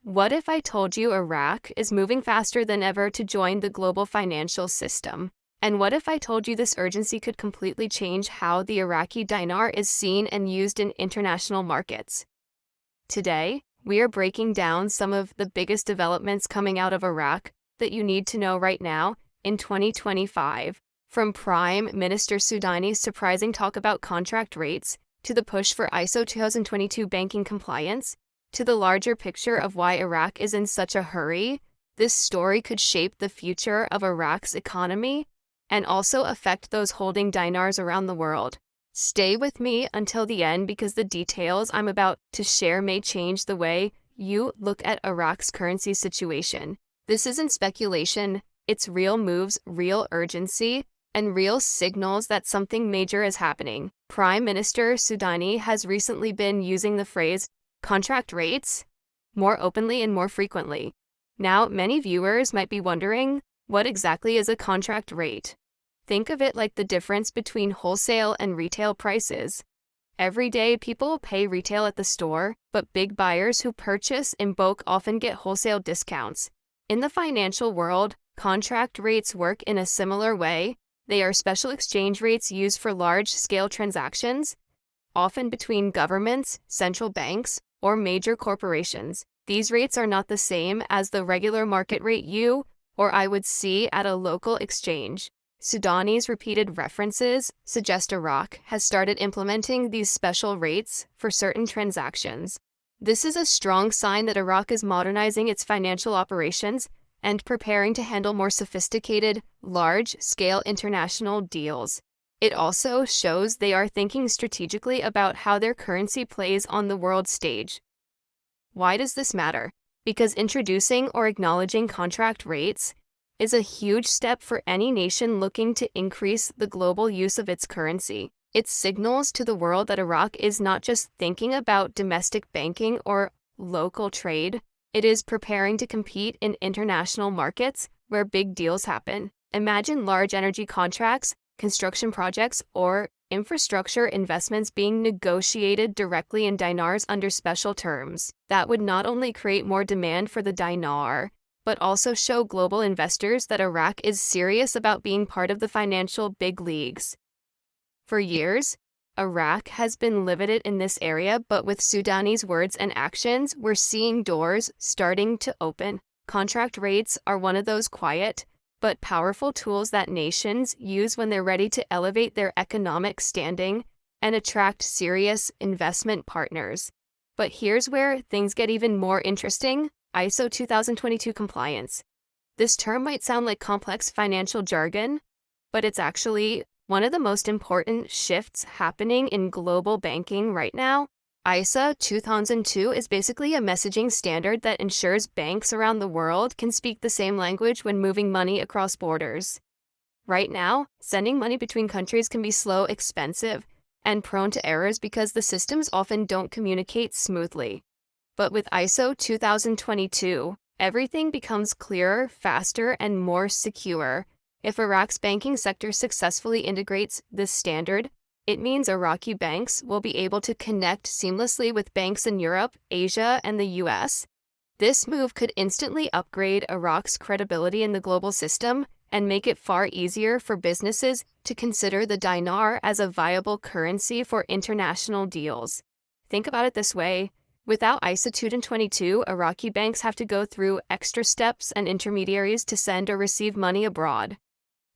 What if I told you Iraq is moving faster than ever to join the global financial system? And what if I told you this urgency could completely change how the Iraqi dinar is seen and used in international markets? Today, we are breaking down some of the biggest developments coming out of Iraq that you need to know right now in 2025. From Prime Minister Soudani's surprising talk about contract rates, to the push for ISO 2022 banking compliance, to the larger picture of why Iraq is in such a hurry, this story could shape the future of Iraq's economy and also affect those holding dinars around the world. Stay with me until the end because the details I'm about to share may change the way you look at Iraq's currency situation. This isn't speculation, it's real moves, real urgency, and real signals that something major is happening. Prime Minister Soudani has recently been using the phrase contract rates more openly and more frequently. Now, many viewers might be wondering, what exactly is a contract rate? Think of it like the difference between wholesale and retail prices. Every day, people pay retail at the store, but big buyers who purchase in bulk often get wholesale discounts. In the financial world, contract rates work in a similar way. They are special exchange rates used for large-scale transactions, often between governments, central banks, or major corporations. These rates are not the same as the regular market rate you or I would see at a local exchange. Soudani's repeated references suggest Iraq has started implementing these special rates for certain transactions. This is a strong sign that Iraq is modernizing its financial operations and preparing to handle more sophisticated, large-scale international deals. It also shows they are thinking strategically about how their currency plays on the world stage. Why does this matter? Because introducing or acknowledging contract rates is a huge step for any nation looking to increase the global use of its currency. It signals to the world that Iraq is not just thinking about domestic banking or local trade, it is preparing to compete in international markets where big deals happen. Imagine large energy contracts, construction projects, or infrastructure investments being negotiated directly in dinars under special terms. That would not only create more demand for the dinar, but also show global investors that Iraq is serious about being part of the financial big leagues. For years, Iraq has been limited in this area, but with Soudani's words and actions, we're seeing doors starting to open. Contract rates are one of those quiet, but powerful tools that nations use when they're ready to elevate their economic standing and attract serious investment partners. But here's where things get even more interesting: ISO 2022 compliance. This term might sound like complex financial jargon, but it's actually one of the most important shifts happening in global banking right now. ISO 2002 is basically a messaging standard that ensures banks around the world can speak the same language when moving money across borders. Right now, sending money between countries can be slow, expensive, and prone to errors because the systems often don't communicate smoothly. But with ISO 2022, everything becomes clearer, faster, and more secure. If Iraq's banking sector successfully integrates this standard, it means Iraqi banks will be able to connect seamlessly with banks in Europe, Asia, and the US. This move could instantly upgrade Iraq's credibility in the global system and make it far easier for businesses to consider the dinar as a viable currency for international deals. Think about it this way: without ISO 2022, Iraqi banks have to go through extra steps and intermediaries to send or receive money abroad.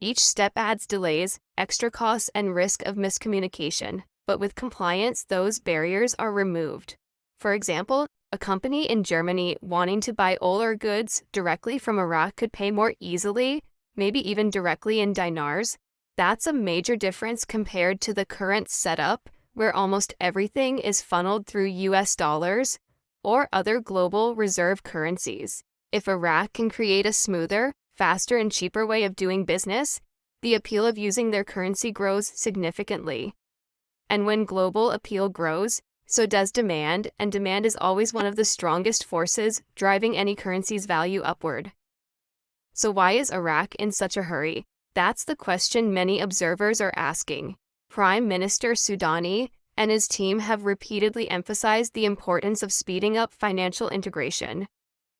Each step adds delays, extra costs, and risk of miscommunication. But with compliance, those barriers are removed. For example, a company in Germany wanting to buy oil or goods directly from Iraq could pay more easily, maybe even directly in dinars. That's a major difference compared to the current setup, where almost everything is funneled through US dollars or other global reserve currencies. If Iraq can create a smoother, faster, and cheaper way of doing business, the appeal of using their currency grows significantly. And when global appeal grows, so does demand, and demand is always one of the strongest forces driving any currency's value upward. So why is Iraq in such a hurry? That's the question many observers are asking. Prime Minister Soudani and his team have repeatedly emphasized the importance of speeding up financial integration.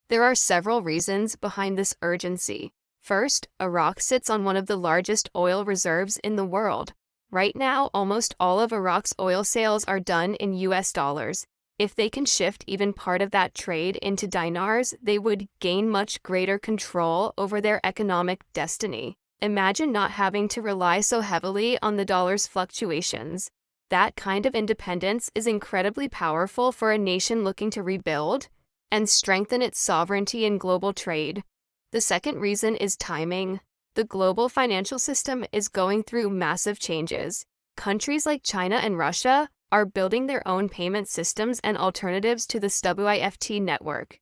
There are several reasons behind this urgency. First, Iraq sits on one of the largest oil reserves in the world. Right now, almost all of Iraq's oil sales are done in US dollars. If they can shift even part of that trade into dinars, they would gain much greater control over their economic destiny. Imagine not having to rely so heavily on the dollar's fluctuations. That kind of independence is incredibly powerful for a nation looking to rebuild and strengthen its sovereignty in global trade. The second reason is timing. The global financial system is going through massive changes. Countries like China and Russia are building their own payment systems and alternatives to the SWIFT network.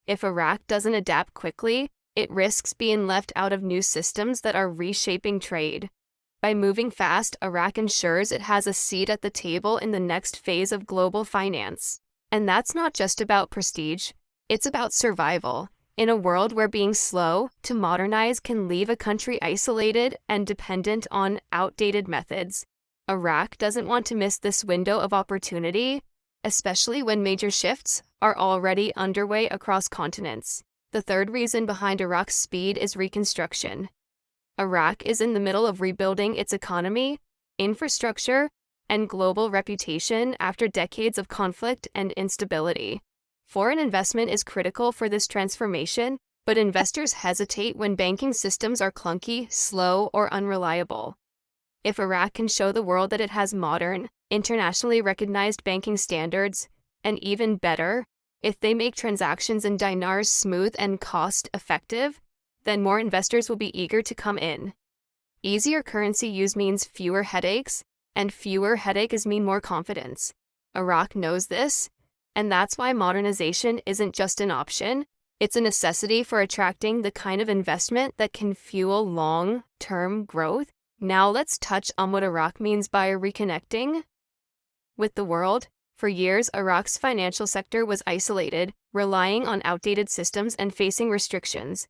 If Iraq doesn't adapt quickly, it risks being left out of new systems that are reshaping trade. By moving fast, Iraq ensures it has a seat at the table in the next phase of global finance. And that's not just about prestige, it's about survival. In a world where being slow to modernize can leave a country isolated and dependent on outdated methods, Iraq doesn't want to miss this window of opportunity, especially when major shifts are already underway across continents. The third reason behind Iraq's speed is reconstruction. Iraq is in the middle of rebuilding its economy, infrastructure, and global reputation after decades of conflict and instability. Foreign investment is critical for this transformation, but investors hesitate when banking systems are clunky, slow, or unreliable. If Iraq can show the world that it has modern, internationally recognized banking standards, and even better, if they make transactions in dinars smooth and cost-effective, then more investors will be eager to come in. Easier currency use means fewer headaches, and fewer headaches mean more confidence. Iraq knows this, and that's why modernization isn't just an option, it's a necessity for attracting the kind of investment that can fuel long-term growth. Now let's touch on what Iraq means by reconnecting with the world. For years, Iraq's financial sector was isolated, relying on outdated systems and facing restrictions.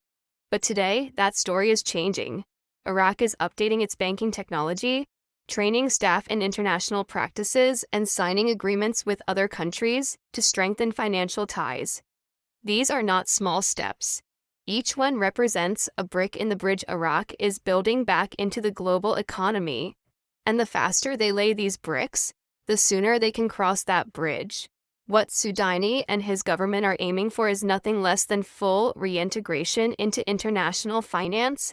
But today, that story is changing. Iraq is updating its banking technology, training staff in international practices, and signing agreements with other countries to strengthen financial ties. These are not small steps. Each one represents a brick in the bridge Iraq is building back into the global economy. And the faster they lay these bricks, the sooner they can cross that bridge. What Soudani and his government are aiming for is nothing less than full reintegration into international finance,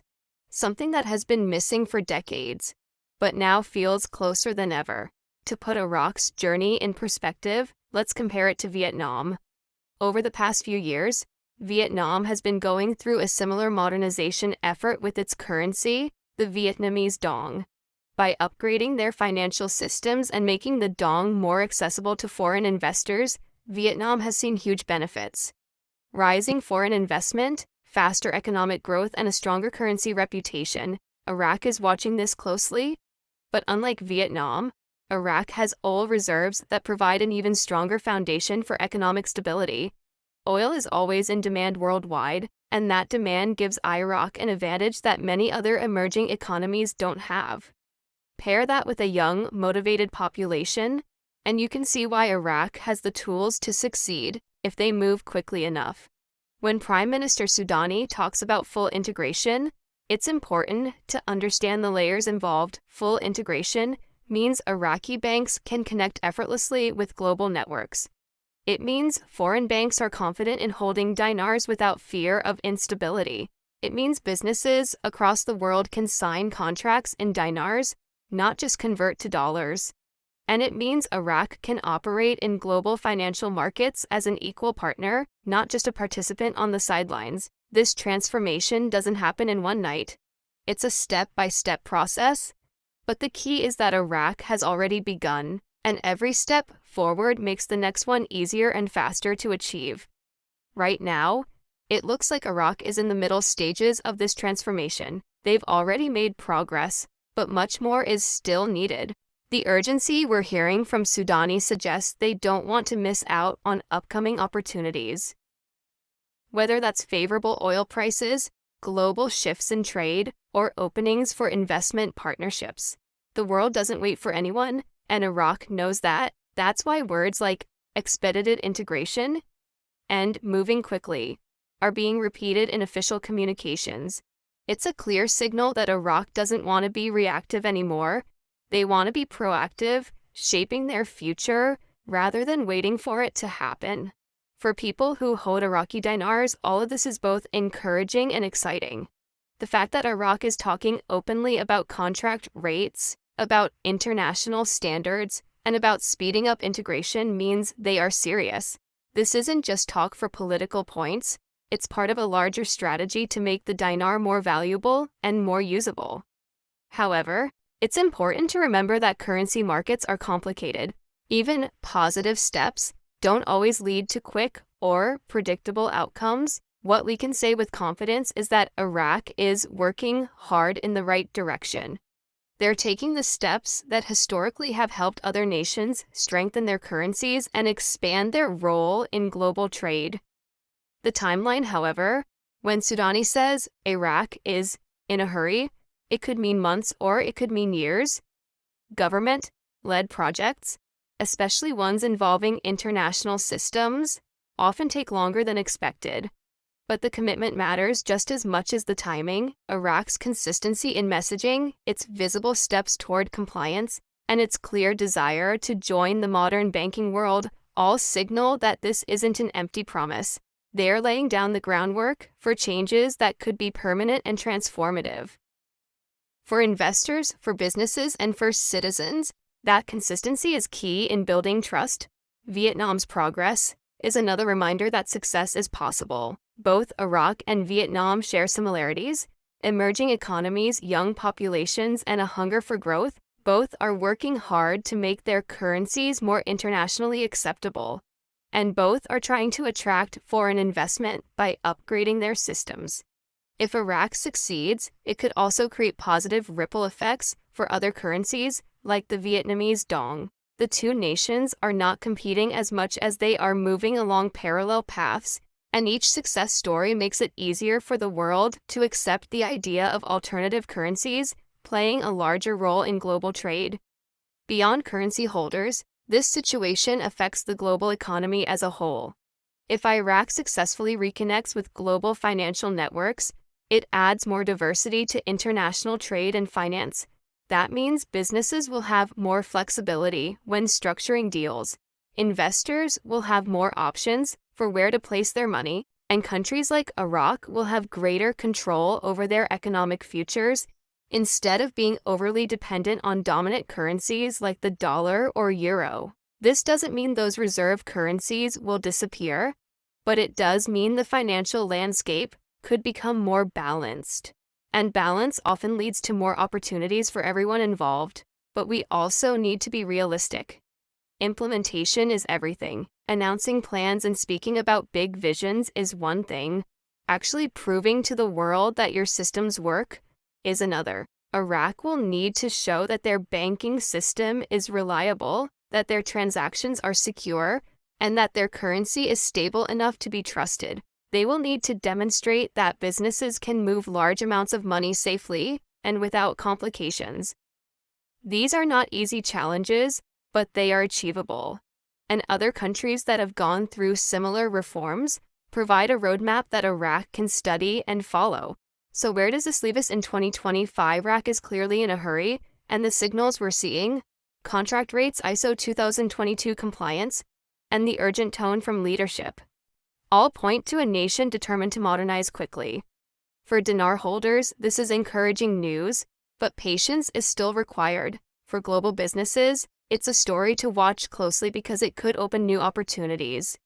something that has been missing for decades, but now feels closer than ever. To put Iraq's journey in perspective, let's compare it to Vietnam. Over the past few years, Vietnam has been going through a similar modernization effort with its currency, the Vietnamese dong. By upgrading their financial systems and making the dong more accessible to foreign investors, Vietnam has seen huge benefits. Rising foreign investment, faster economic growth, and a stronger currency reputation. Iraq is watching this closely. But unlike Vietnam, Iraq has oil reserves that provide an even stronger foundation for economic stability. Oil is always in demand worldwide, and that demand gives Iraq an advantage that many other emerging economies don't have. Pair that with a young, motivated population, and you can see why Iraq has the tools to succeed if they move quickly enough. When Prime Minister Soudani talks about full integration, it's important to understand the layers involved. Full integration means Iraqi banks can connect effortlessly with global networks. It means foreign banks are confident in holding dinars without fear of instability. It means businesses across the world can sign contracts in dinars, not just convert to dollars. And it means Iraq can operate in global financial markets as an equal partner, not just a participant on the sidelines. This transformation doesn't happen in one night. It's a step-by-step process. But the key is that Iraq has already begun, and every step forward makes the next one easier and faster to achieve. Right now, it looks like Iraq is in the middle stages of this transformation. They've already made progress, but much more is still needed. The urgency we're hearing from Soudani suggests they don't want to miss out on upcoming opportunities. Whether that's favorable oil prices, global shifts in trade, or openings for investment partnerships. The world doesn't wait for anyone, and Iraq knows that. That's why words like expedited integration and moving quickly are being repeated in official communications. It's a clear signal that Iraq doesn't want to be reactive anymore. They want to be proactive, shaping their future rather than waiting for it to happen. For people who hold Iraqi dinars, all of this is both encouraging and exciting. The fact that Iraq is talking openly about contract rates, about international standards, and about speeding up integration means they are serious. This isn't just talk for political points, it's part of a larger strategy to make the dinar more valuable and more usable. However, it's important to remember that currency markets are complicated. Even positive steps don't always lead to quick or predictable outcomes. What we can say with confidence is that Iraq is working hard in the right direction. They're taking the steps that historically have helped other nations strengthen their currencies and expand their role in global trade. The timeline, however, when Sudani says Iraq is in a hurry, it could mean months or it could mean years. Government-led projects, especially ones involving international systems, often take longer than expected. But the commitment matters just as much as the timing. Iraq's consistency in messaging, its visible steps toward compliance, and its clear desire to join the modern banking world all signal that this isn't an empty promise. They're laying down the groundwork for changes that could be permanent and transformative. For investors, for businesses, and for citizens, that consistency is key in building trust. Vietnam's progress is another reminder that success is possible. Both Iraq and Vietnam share similarities: emerging economies, young populations, and a hunger for growth. Both are working hard to make their currencies more internationally acceptable. And both are trying to attract foreign investment by upgrading their systems. If Iraq succeeds, it could also create positive ripple effects for other currencies, like the Vietnamese dong. The two nations are not competing as much as they are moving along parallel paths, and each success story makes it easier for the world to accept the idea of alternative currencies playing a larger role in global trade. Beyond currency holders, this situation affects the global economy as a whole. If Iraq successfully reconnects with global financial networks, it adds more diversity to international trade and finance. That means businesses will have more flexibility when structuring deals. Investors will have more options for where to place their money, and countries like Iraq will have greater control over their economic futures instead of being overly dependent on dominant currencies like the dollar or euro. This doesn't mean those reserve currencies will disappear, but it does mean the financial landscape could become more balanced. And balance often leads to more opportunities for everyone involved. But we also need to be realistic. Implementation is everything. Announcing plans and speaking about big visions is one thing. Actually proving to the world that your systems work is another. Iraq will need to show that their banking system is reliable, that their transactions are secure, and that their currency is stable enough to be trusted. They will need to demonstrate that businesses can move large amounts of money safely and without complications. These are not easy challenges, but they are achievable. And other countries that have gone through similar reforms provide a roadmap that Iraq can study and follow. So where does this leave us in 2025? Iraq is clearly in a hurry, and the signals we're seeing, contract rates, ISO 2022 compliance, and the urgent tone from leadership, all point to a nation determined to modernize quickly. For dinar holders, this is encouraging news, but patience is still required. For global businesses, it's a story to watch closely because it could open new opportunities.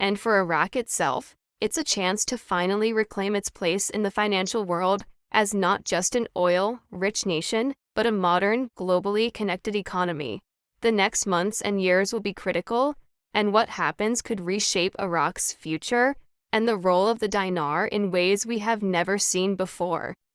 And for Iraq itself, it's a chance to finally reclaim its place in the financial world as not just an oil-rich nation, but a modern, globally connected economy. The next months and years will be critical, and what happens could reshape Iraq's future and the role of the dinar in ways we have never seen before.